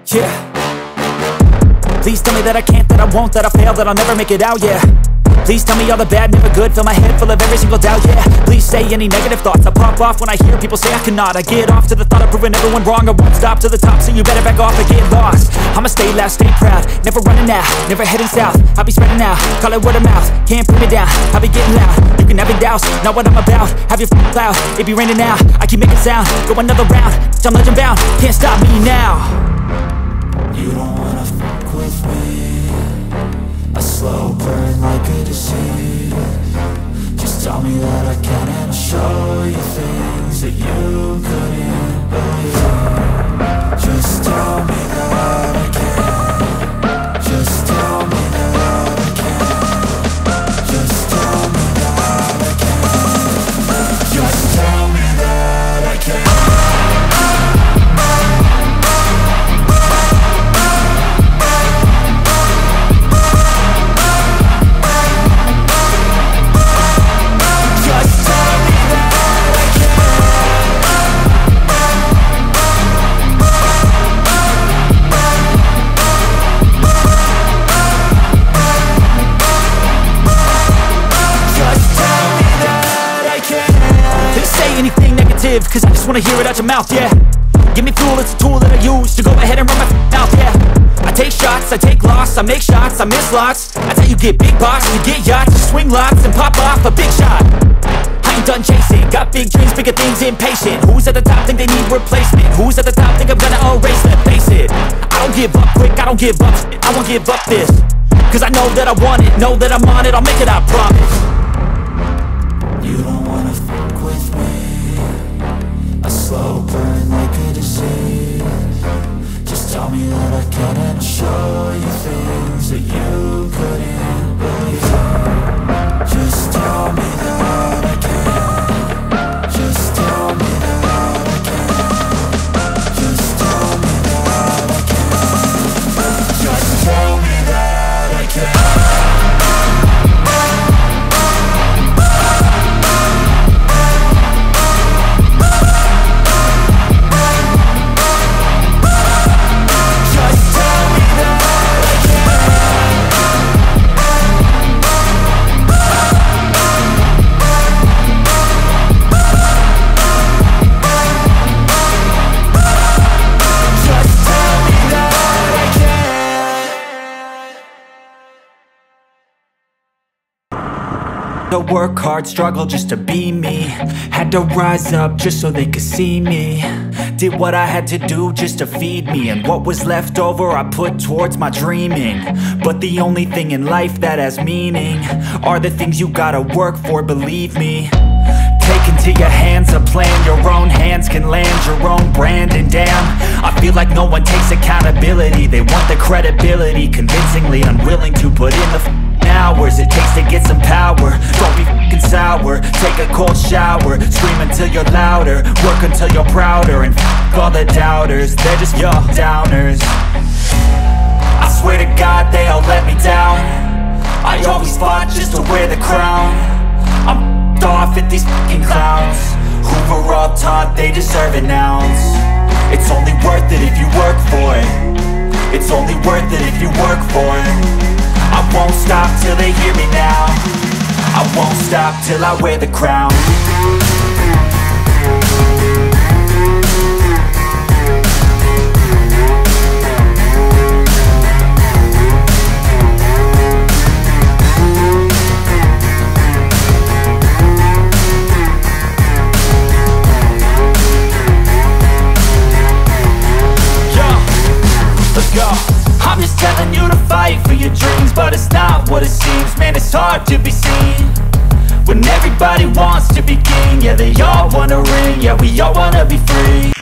Yeah. Please tell me that I can't, that I won't, that I fail, that I'll never make it out, yeah. Please tell me all the bad, never good, fill my head full of every single doubt, yeah. Please say any negative thoughts, I pop off when I hear people say I cannot. I get off to the thought of proving everyone wrong, I won't stop to the top, so you better back off and get lost. I'ma stay loud, stay proud, never running out, never heading south. I'll be spreading out, call it word of mouth, can't put me down, I'll be getting loud. You can have it douse, not what I'm about, have your cloud, it be raining now. I keep making sound, go another round, I'm legend bound, can't stop me now. You don't wanna fuck with me, a slow burn like a disease. Just tell me that I can and I'll show you things that you couldn't believe. Just tell me that I can. Just tell me that I can. Just tell me that I can. Just tell me that I can. Cause I just wanna hear it out your mouth, yeah. Give me fuel, it's a tool that I use to go ahead and run my mouth, yeah. I take shots, I take loss, I make shots, I miss lots. That's how you get big box, you get yachts, you swing lots and pop off a big shot. I ain't done chasing, got big dreams, bigger things, impatient. Who's at the top think they need replacement? Who's at the top think I'm gonna erase them? Face it, I don't give up quick, I don't give up shit, I won't give up this. Cause I know that I want it, know that I'm on it, I'll make it, I promise. You don't wanna fuck with me, a slow burn like a disease. Just tell me that I can and I'll show you things that you couldn't believe. Just tell me that I can. Just tell me that I can. Just tell me that I can. Just tell me that I can. To work hard, struggle just to be me. Had to rise up just so they could see me. Did what I had to do just to feed me, and what was left over I put towards my dreaming. But the only thing in life that has meaning are the things you gotta work for, believe me. Take into your hands a plan, your own hands can land your own brand. And damn, I feel like no one takes accountability. They want the credibility, convincingly unwilling to put in the hours it takes to get some power. Don't be f***ing sour, take a cold shower, scream until you're louder, work until you're prouder, and f*** all the doubters, they're just your downers. I swear to God they all let me down, I always fought just to wear the crown. I'm f***ed off at these f***ing clowns who were all taught they deserve an ounce. It's only worth it if you work for it, it's only worth it if you work for it. I won't stop till they hear me now, I won't stop till I wear the crown. Let's go. I'm just telling you to fight for your dreams, but it's not what it seems. Man, it's hard to be seen when everybody wants to be king. Yeah, they all wanna ring, yeah, we all wanna be free.